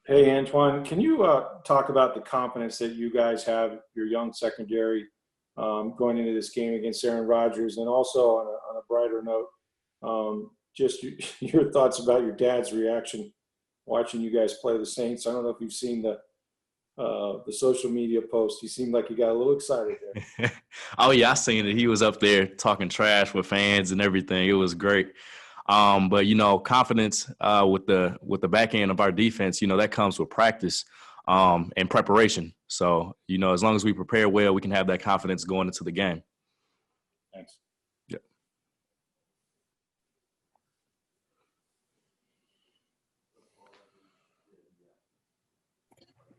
Hey, Antoine, can you talk about the confidence that you guys have, your young secondary, going into this game against Aaron Rodgers? And also, on a brighter note, just your thoughts about your dad's reaction watching you guys play the Saints. I don't know if you've seen the social media post. He seemed like he got a little excited there. Oh yeah, I seen it. He was up there talking trash with fans and everything. It was great. But confidence with the back end of our defense, that comes with practice and preparation. So as long as we prepare well, we can have that confidence going into the game. Thanks. Yeah.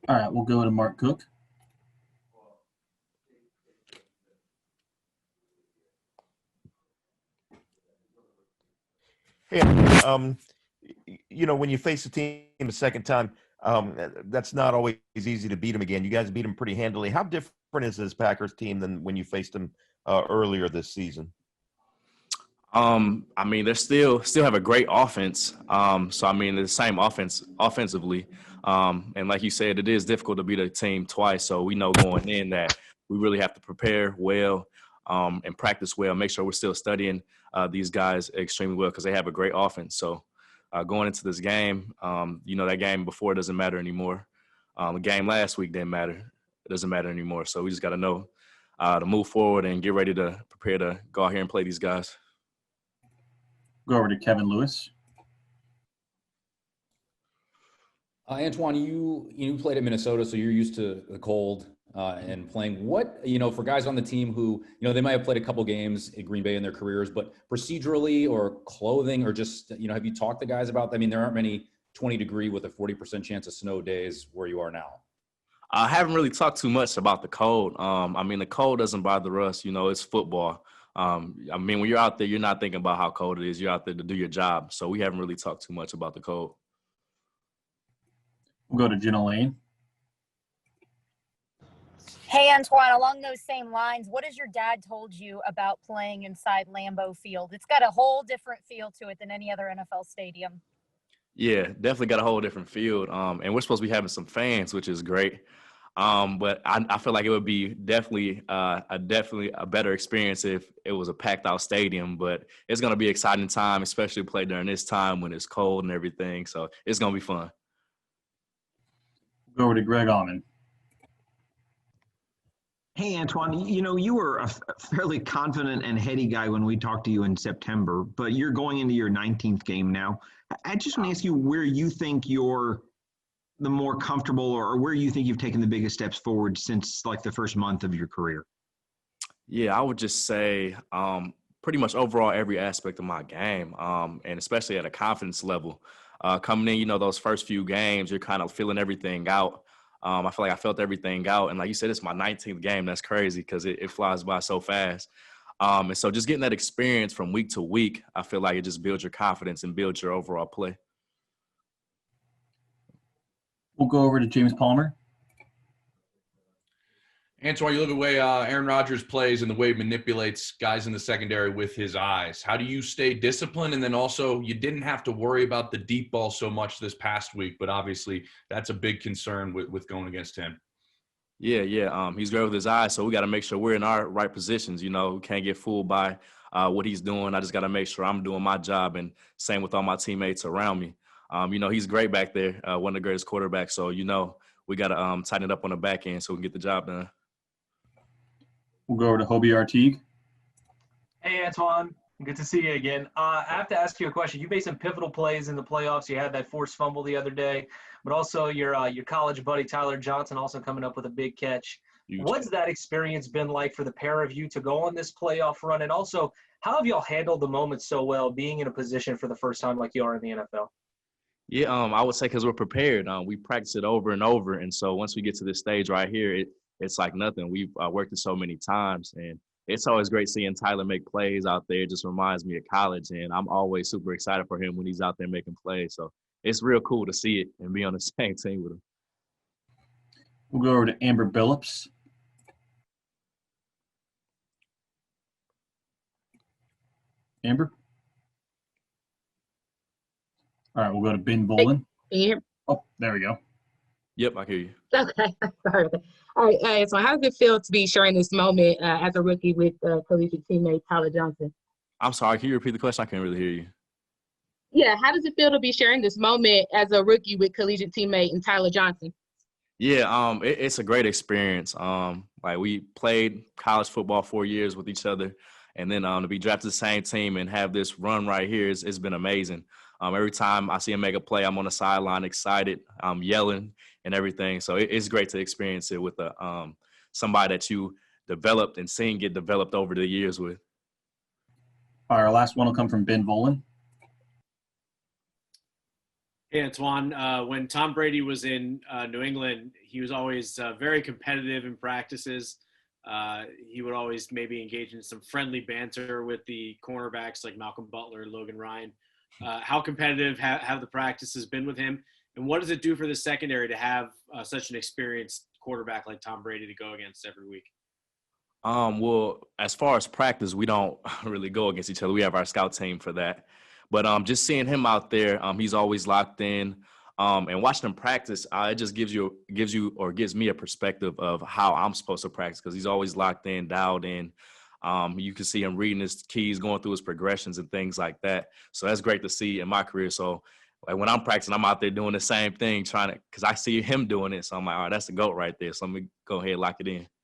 All right, we'll go to Mark Cook. Hey, when you face a team a second time, that's not always easy to beat them again. You guys beat them pretty handily. How different is this Packers team than when you faced them earlier this season? They still have a great offense. The same offensively. And like you said, it is difficult to beat a team twice. So we know going in that we really have to prepare well and practice well. Make sure we're still studying these guys extremely well because they have a great offense. So going into this game, that game before doesn't matter anymore. The game last week didn't matter. It doesn't matter anymore. So we just got to know to move forward and get ready to prepare to go out here and play these guys. Go over to Kevin Lewis. Antoine, you played at Minnesota, so you're used to the cold and playing. What for guys on the team who they might have played a couple games in Green Bay in their careers, but procedurally or clothing or just have you talked to guys about that? I mean, there aren't many 20-degree with a 40% chance of snow days where you are now. I haven't really talked too much about the cold. The cold doesn't bother us. It's football. When you're out there, you're not thinking about how cold it is. You're out there to do your job. So we haven't really talked too much about the cold. We'll go to Jenna Lane. Hey, Antoine, along those same lines, what has your dad told you about playing inside Lambeau Field? It's got a whole different feel to it than any other NFL stadium. Yeah, definitely got a whole different field. And we're supposed to be having some fans, which is great. But I feel like it would be definitely a better experience if it was a packed out stadium. But it's going to be an exciting time, especially to play during this time when it's cold and everything. So it's going to be fun. Go over to Greg Allman. Hey, Antoine, you were a fairly confident and heady guy when we talked to you in September, but you're going into your 19th game now. I just want to ask you where you think you're the more comfortable or where you think you've taken the biggest steps forward since like the first month of your career? Yeah, I would just say pretty much overall every aspect of my game, and especially at a confidence level. Coming in, those first few games, you're kind of feeling everything out. I feel like I felt everything out. And like you said, it's my 19th game. That's crazy because it flies by so fast. And so just getting that experience from week to week, I feel like it just builds your confidence and builds your overall play. We'll go over to James Palmer. Antoine, you look at the way Aaron Rodgers plays and the way he manipulates guys in the secondary with his eyes. How do you stay disciplined? And then also, you didn't have to worry about the deep ball so much this past week, but obviously that's a big concern with going against him. Yeah. He's great with his eyes, so we got to make sure we're in our right positions. We can't get fooled by what he's doing. I just got to make sure I'm doing my job, and same with all my teammates around me. He's great back there, one of the greatest quarterbacks. So, we got to tighten it up on the back end so we can get the job done. We'll go over to Hobie Artigue. Hey, Antoine. Good to see you again. I have to ask you a question. You made some pivotal plays in the playoffs. You had that forced fumble the other day, but also your college buddy Tyler Johnson also coming up with a big catch. Huge. What's that experience been like for the pair of you to go on this playoff run? And also, how have y'all handled the moment so well being in a position for the first time like you are in the NFL? Yeah, I would say because we're prepared. We practice it over and over. And so once we get to this stage right here, it's like nothing. We've worked it so many times, and it's always great seeing Tyler make plays out there. It just reminds me of college, and I'm always super excited for him when he's out there making plays. So it's real cool to see it and be on the same team with him. We'll go over to Amber Billups. Amber? All right, we'll go to Ben Bolin. Can you hear? Oh, there we go. Yep, I hear you. Okay, sorry. All right, so how does it feel to be sharing this moment as a rookie with collegiate teammate Tyler Johnson? I'm sorry. Can you repeat the question? I can't really hear you. Yeah, how does it feel to be sharing this moment as a rookie with collegiate teammate and Tyler Johnson? Yeah, it's a great experience. Like we played college football 4 years with each other, and then to be drafted to the same team and have this run right here it's been amazing. Every time I see him make a play, I'm on the sideline excited, I'm yelling and everything. So it's great to experience it with somebody that you developed and seen get developed over the years with. All right, our last one will come from Ben Volen. Hey, Antoine. When Tom Brady was in New England, he was always very competitive in practices. He would always maybe engage in some friendly banter with the cornerbacks like Malcolm Butler and Logan Ryan. How competitive have the practices been with him? And what does it do for the secondary to have such an experienced quarterback like Tom Brady to go against every week? Well, as far as practice, we don't really go against each other. We have our scout team for that. But just seeing him out there, he's always locked in. And watching him practice, it just gives me a perspective of how I'm supposed to practice because he's always locked in, dialed in. You can see him reading his keys, going through his progressions and things like that. So that's great to see in my career. So like when I'm practicing, I'm out there doing the same thing, because I see him doing it. So I'm like, all right, that's the GOAT right there. So let me go ahead and lock it in.